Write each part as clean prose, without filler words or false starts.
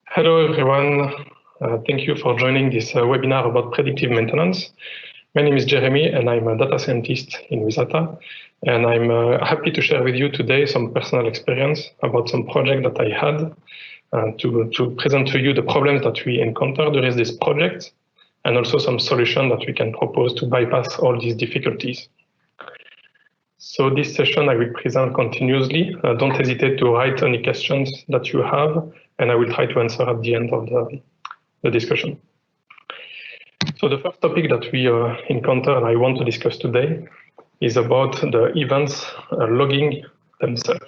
Hello, everyone. Thank you for joining this webinar about predictive maintenance. My name is Jeremy, and I'm a data scientist in Wizata. And I'm happy to share with you today some personal experience about some project that I had to present to you the problems that we encounter during this project, and also some solution that we can propose to bypass all these difficulties. So this session I will present continuously. Don't hesitate to write any questions that you have, and I will try to answer at the end of the discussion. So the first topic that we encounter and I want to discuss today is about the events logging themselves.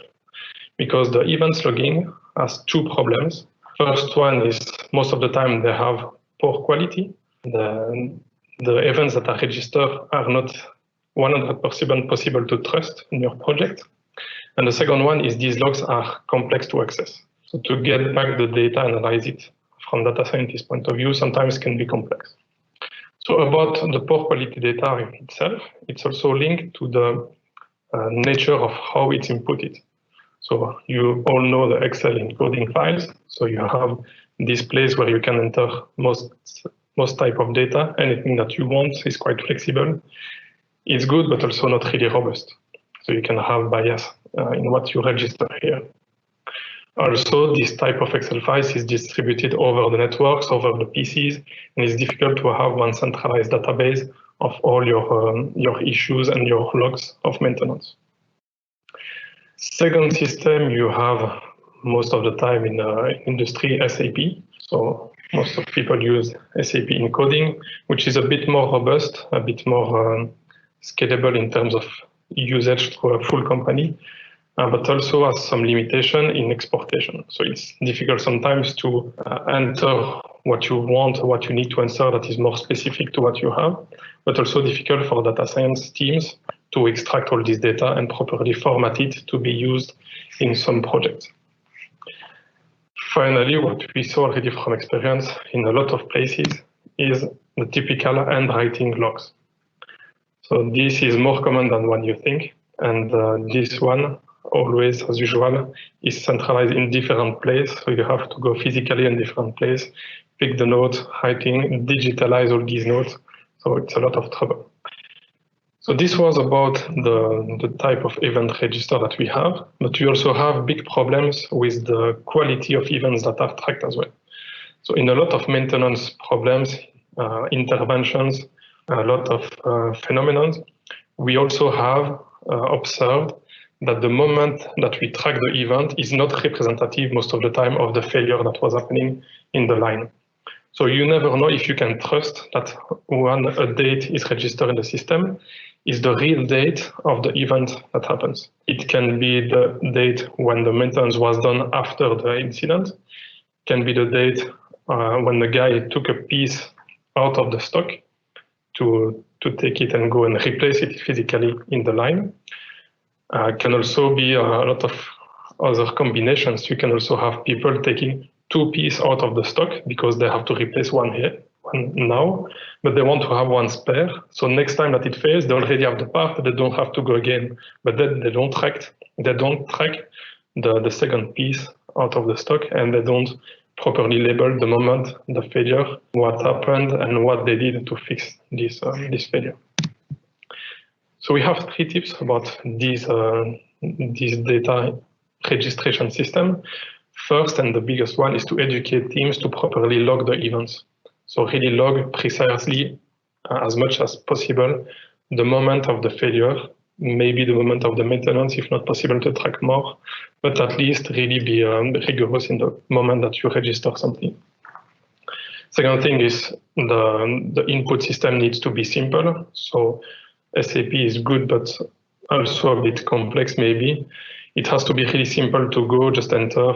Because the events logging has two problems. First one is most of the time they have poor quality. The events that are registered are not 100% possible to trust in your project. And the second one is these logs are complex to access. So to get back the data and analyze it from data scientist point of view sometimes can be complex. So about the poor quality data itself, it's also linked to the nature of how it's inputted. So you all know the Excel encoding files. So you have this place where you can enter most type of data. Anything that you want is quite flexible. It's good, but also not really robust. So you can have bias in what you register here. Also, this type of Excel files is distributed over the networks, over the PCs, and it's difficult to have one centralized database of all your issues and your logs of maintenance. Second system you have most of the time in industry, SAP. So most of people use SAP encoding, which is a bit more robust, a bit more scalable in terms of usage through a full company, but also has some limitation in exportation. So it's difficult sometimes to enter what you want, what you need to answer that is more specific to what you have, but also difficult for data science teams to extract all this data and properly format it to be used in some projects. Finally, what we saw already from experience in a lot of places is the typical handwriting logs. So this is more common than what you think. And this one, always, as usual, is centralized in different places. So you have to go physically in different place, pick the notes, writing, digitalize all these notes. So it's a lot of trouble. So this was about the type of event register that we have, but we also have big problems with the quality of events that are tracked as well. So in a lot of maintenance problems, interventions, a lot of phenomena, we also have observed that the moment that we track the event is not representative most of the time of the failure that was happening in the line. So you never know if you can trust that when a date is registered in the system is the real date of the event that happens. It can be the date when the maintenance was done after the incident, can be the date when the guy took a piece out of the stock to take it and go and replace it physically in the line. Can also be a lot of other combinations. You can also have people taking two pieces out of the stock because they have to replace one now, but they want to have one spare. So next time that it fails, they already have the part, they don't have to go again. But then they don't track the second piece out of the stock, and they don't properly label the moment, the failure, what happened, and what they did to fix this failure. So we have 3 tips about this data registration system. First, and the biggest one, is to educate teams to properly log the events. So really log precisely as much as possible the moment of the failure, maybe the moment of the maintenance, if not possible to track more, but at least really be rigorous in the moment that you register something. Second thing is the input system needs to be simple. So SAP is good, but also a bit complex maybe. It has to be really simple to go, just enter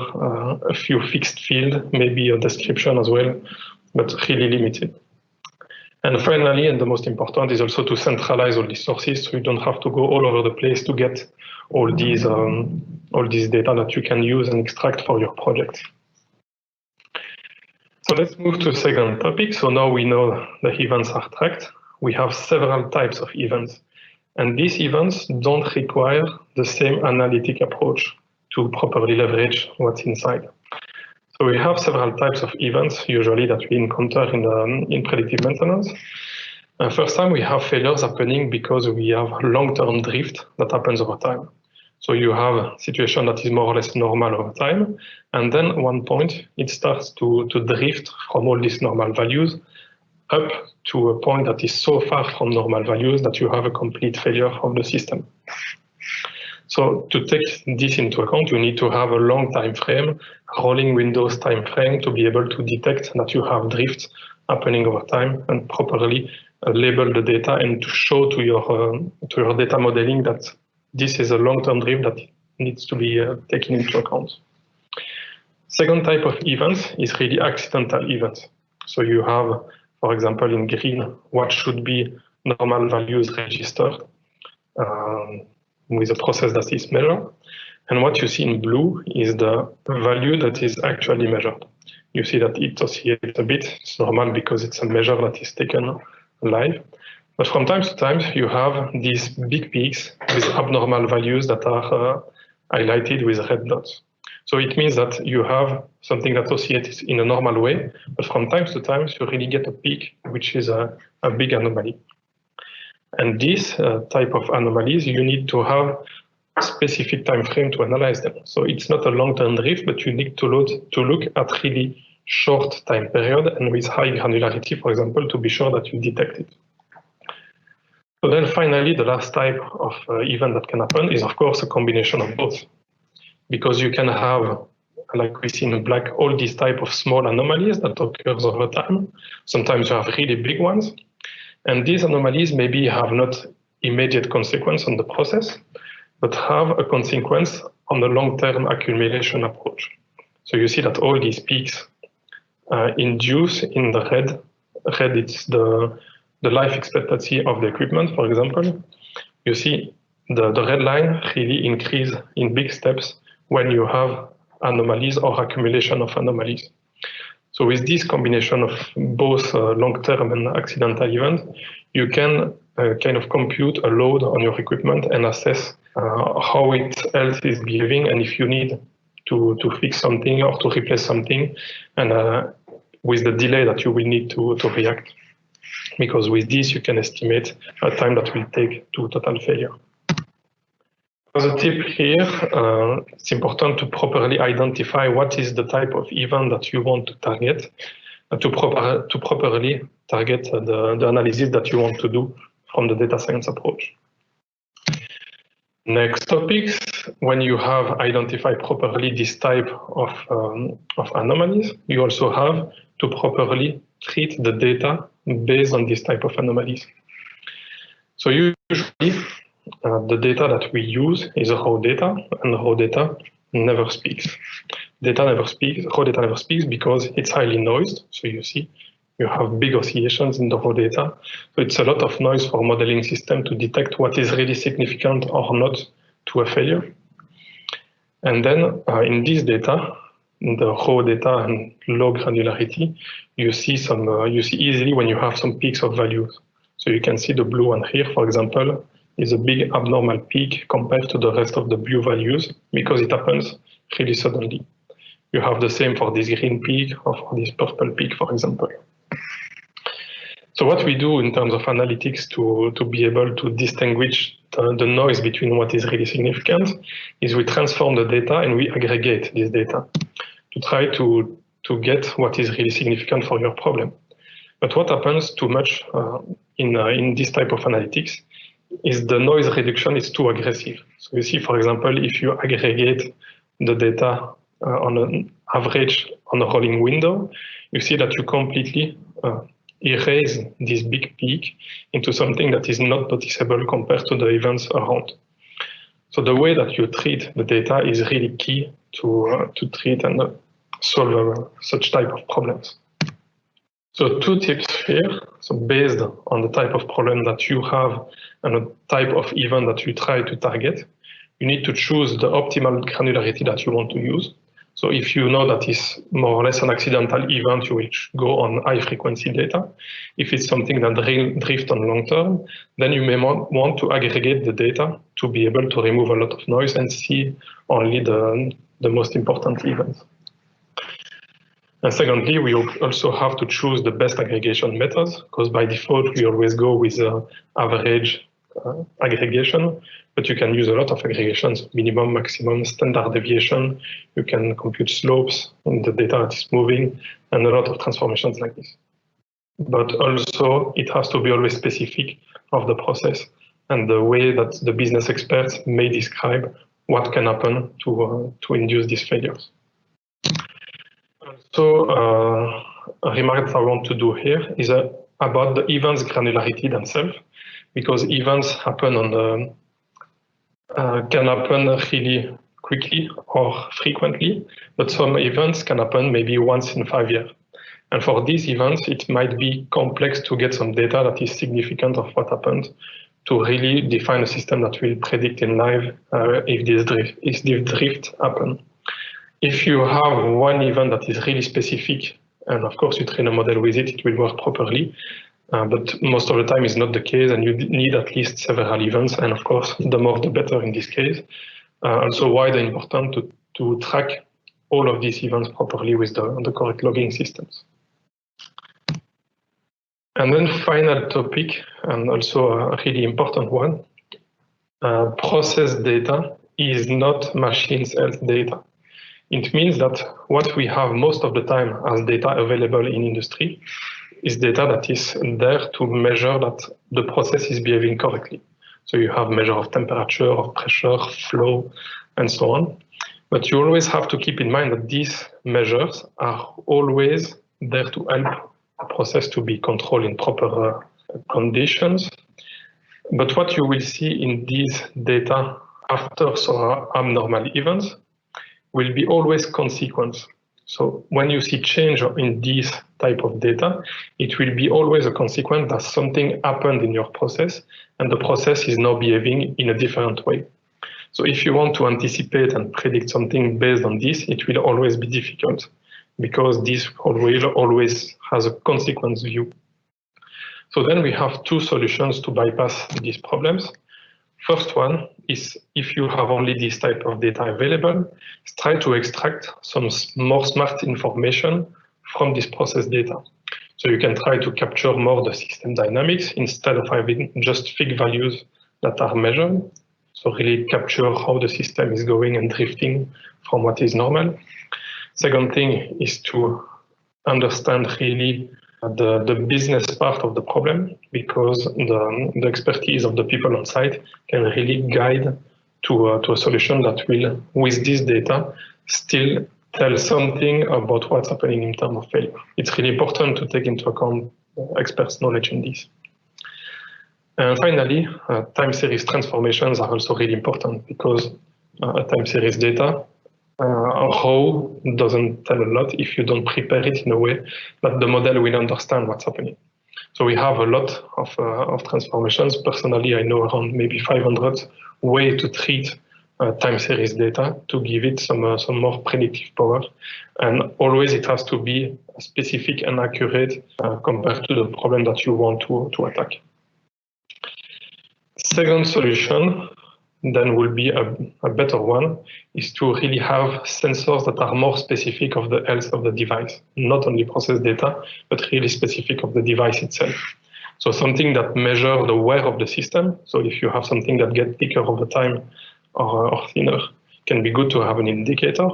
a few fixed fields, maybe a description as well, but really limited. And finally, and the most important, is also to centralize all these sources, so you don't have to go all over the place to get all these data that you can use and extract for your project. So let's move to the second topic. So now we know the events are tracked. We have several types of events, and these events don't require the same analytic approach to properly leverage what's inside. So we have several types of events usually that we encounter in predictive maintenance. First time we have failures happening because we have long-term drift that happens over time. So you have a situation that is more or less normal over time, and then at one point it starts to drift from all these normal values up to a point that is so far from normal values that you have a complete failure of the system. So to take this into account, you need to have a long time frame, rolling Windows time frame, to be able to detect that you have drifts happening over time and properly label the data and to show to your data modeling that this is a long-term drift that needs to be taken into account. Second type of events is really accidental events. So you have, for example, in green, what should be normal values registered with a process that is measured. And what you see in blue is the value that is actually measured. You see that it oscillates a bit. It's normal because it's a measure that is taken live. But from time to time, you have these big peaks with abnormal values that are highlighted with red dots. So it means that you have something that oscillates in a normal way, but from time to time, you really get a peak, which is a big anomaly. And this type of anomalies, you need to have a specific time frame to analyze them. So it's not a long-term drift, but you need to look at really short time period and with high granularity, for example, to be sure that you detect it. So then finally, the last type of event that can happen is, of course, a combination of both. Because you can have, like we see in black, all these type of small anomalies that occurs over time. Sometimes you have really big ones. And these anomalies maybe have not immediate consequence on the process, but have a consequence on the long-term accumulation approach. So you see that all these peaks induce in the red it's the life expectancy of the equipment, for example. You see the red line really increase in big steps when you have anomalies or accumulation of anomalies. So with this combination of both long-term and accidental events, you can kind of compute a load on your equipment and assess how its health is behaving and if you need to fix something or to replace something, and with the delay that you will need to react. Because with this, you can estimate a time that will take to total failure. As a tip here, it's important to properly identify what is the type of event that you want to target, to properly target the analysis that you want to do from the data science approach. Next topics, when you have identified properly this type of anomalies, you also have to properly treat the data based on this type of anomalies. So usually, the data that we use is raw data, and raw data never speaks. Raw data never speaks because it's highly noised. So you see, you have big oscillations in the raw data. So it's a lot of noise for modeling system to detect what is really significant or not to a failure. And then in this data, in the raw data and low granularity, you see easily when you have some peaks of values. So you can see the blue one here, for example, is a big abnormal peak compared to the rest of the blue values because it happens really suddenly. You have the same for this green peak or for this purple peak, for example. So what we do in terms of analytics to be able to distinguish the noise between what is really significant is we transform the data and we aggregate this data to try to get what is really significant for your problem. But what happens too much in this type of analytics is the noise reduction is too aggressive. So you see, for example, if you aggregate the data on an average on a rolling window, you see that you completely erase this big peak into something that is not noticeable compared to the events around. So the way that you treat the data is really key to treat and solve such type of problems. So two tips here. So based on the type of problem that you have and the type of event that you try to target, you need to choose the optimal granularity that you want to use. So if you know that is more or less an accidental event, you will go on high frequency data. If it's something that drifts on long term, then you may want to aggregate the data to be able to remove a lot of noise and see only the most important events. And secondly, we also have to choose the best aggregation methods, because by default, we always go with average aggregation, but you can use a lot of aggregations, minimum, maximum, standard deviation. You can compute slopes in the data that is moving, and a lot of transformations like this. But also, it has to be always specific of the process and the way that the business experts may describe what can happen to induce these failures. Also, a remark that I want to do here is about the events granularity themselves, because events happen on the can happen really quickly or frequently, but some events can happen maybe once in 5 years. And for these events, it might be complex to get some data that is significant of what happened to really define a system that will predict in live if this drift happen. If you have one event that is really specific, and of course you train a model with it, it will work properly. But most of the time is not the case, and you need at least several events. And of course, the more the better in this case. Also, why it's important to track all of these events properly with the correct logging systems. And then final topic, and also a really important one, process data is not machine's health data. It means that what we have most of the time as data available in industry is data that is there to measure that the process is behaving correctly. So you have measure of temperature, of pressure, flow, and so on. But you always have to keep in mind that these measures are always there to help the process to be controlled in proper conditions. But what you will see in these data after some abnormal events will be always consequence. So when you see change in this type of data, it will be always a consequence that something happened in your process and the process is now behaving in a different way. So if you want to anticipate and predict something based on this, it will always be difficult because this always has a consequence view. So then we have two solutions to bypass these problems. First one is if you have only this type of data available, try to extract some more smart information from this process data. So you can try to capture more the system dynamics instead of having just fixed values that are measured. So really capture how the system is going and drifting from what is normal. Second thing is to understand really the business part of the problem, because the expertise of the people on site can really guide to a solution that will, with this data, still tell something about what's happening in terms of failure. It's really important to take into account experts' knowledge in this. And finally, time series transformations are also really important because time series data how doesn't tell a lot if you don't prepare it in a way that the model will understand what's happening. So we have a lot of transformations. Personally, I know around maybe 500 ways to treat time series data to give it some more predictive power. And always it has to be specific and accurate compared to the problem that you want to attack. Second solution then will be a better one, is to really have sensors that are more specific of the health of the device, not only process data, but really specific of the device itself. So something that measures the wear of the system. So if you have something that gets thicker over time or thinner, can be good to have an indicator.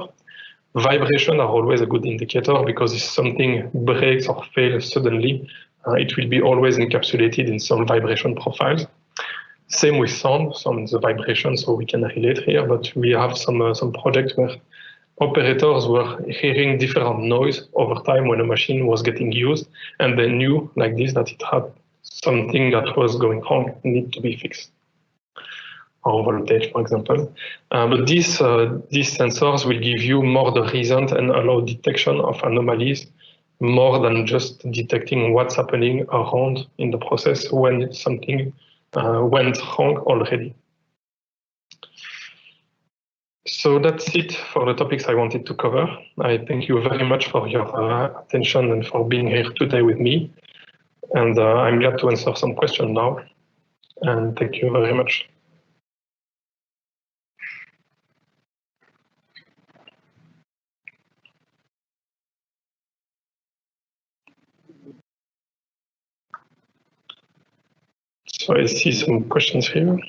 Vibration are always a good indicator because if something breaks or fails suddenly, it will be always encapsulated in some vibration profiles. Same with sound, some of the vibration, so we can relate here, but we have some projects where operators were hearing different noise over time when a machine was getting used, and they knew like this that it had something that was going wrong, need to be fixed, or voltage, for example. But these sensors will give you more the reason and allow detection of anomalies more than just detecting what's happening around in the process when something went wrong already. So that's it for the topics I wanted to cover. I thank you very much for your attention and for being here today with me. And I'm glad to answer some questions now. And thank you very much. So I see some questions here.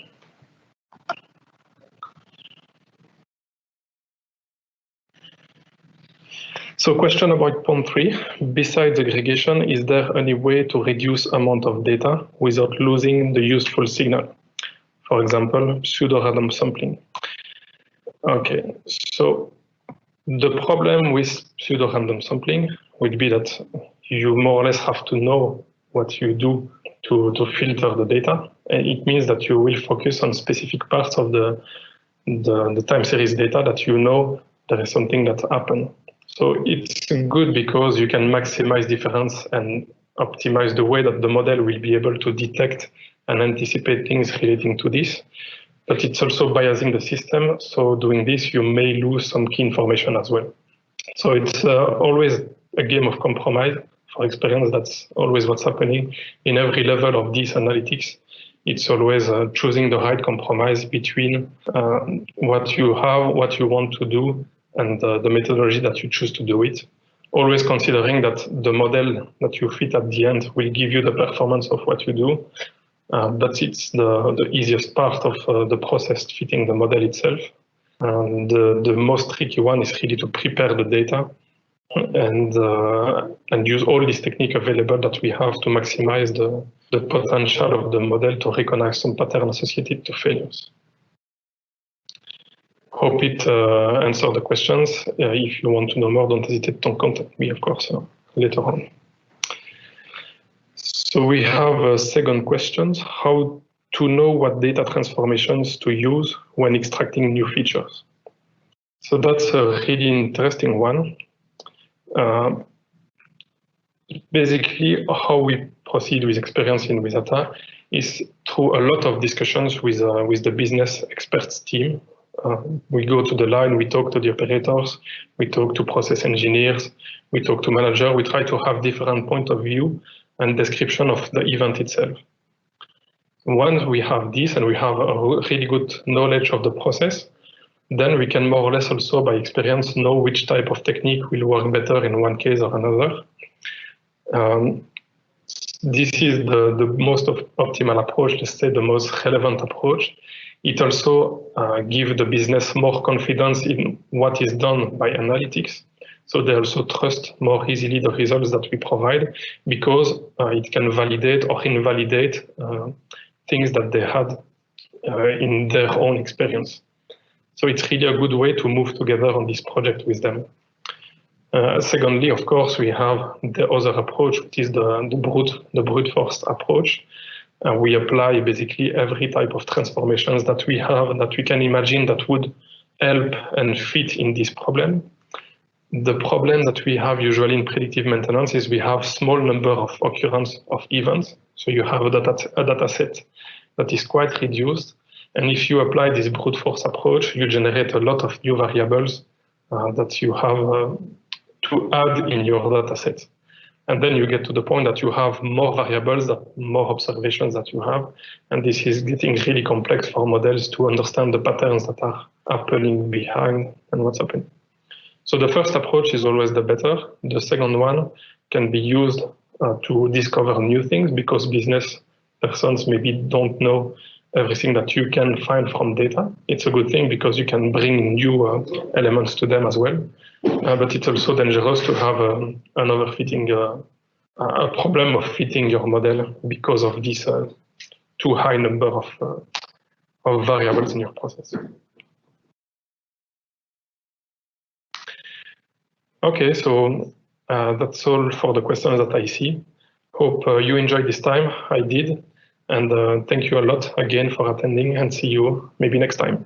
So question about point 3, besides aggregation, is there any way to reduce amount of data without losing the useful signal? For example, pseudo-random sampling. Okay, so the problem with pseudo-random sampling would be that you more or less have to know what you do to filter the data. And it means that you will focus on specific parts of the time series data that you know there is something that happened. So it's good because you can maximize difference and optimize the way that the model will be able to detect and anticipate things relating to this. But it's also biasing the system. So doing this, you may lose some key information as well. So it's always a game of compromise. For experience, that's always what's happening in every level of this analytics. It's always choosing the right compromise between what you have, what you want to do, and the methodology that you choose to do it. Always considering that the model that you fit at the end will give you the performance of what you do. But it's the easiest part of the process, fitting the model itself. The most tricky one is really to prepare the data and use all these techniques available that we have to maximize the potential of the model to recognize some pattern associated to failures. Hope it answered the questions. If you want to know more, don't hesitate to contact me, of course, later on. So we have a second question, how to know what data transformations to use when extracting new features. So that's a really interesting one. Basically, how we proceed with experience in Wizata is through a lot of discussions with the business experts team. We go to the line, we talk to the operators, we talk to process engineers, we talk to manager, we try to have different point of view and description of the event itself. Once we have this and we have a really good knowledge of the process, then we can more or less also by experience know which type of technique will work better in one case or another. This is the most optimal approach, let's say the most relevant approach. It also gives the business more confidence in what is done by analytics. So they also trust more easily the results that we provide because it can validate or invalidate things that they had in their own experience. So it's really a good way to move together on this project with them. Secondly, of course, we have the other approach, which is the brute force approach. We apply basically every type of transformations that we have and that we can imagine that would help and fit in this problem. The problem that we have usually in predictive maintenance is we have small number of occurrence of events. So you have a data set that is quite reduced. And if you apply this brute force approach, you generate a lot of new variables that you have to add in your data set. And then you get to the point that you have more variables, more observations that you have. And this is getting really complex for models to understand the patterns that are happening behind and what's happening. So the first approach is always the better. The second one can be used to discover new things because business persons maybe don't know everything that you can find from data. It's a good thing because you can bring new elements to them as well. But it's also dangerous to have an overfitting, a problem of fitting your model because of this too high number of variables in your process. Okay, so that's all for the questions that I see. Hope you enjoyed this time. I did. And thank you a lot again for attending and see you maybe next time.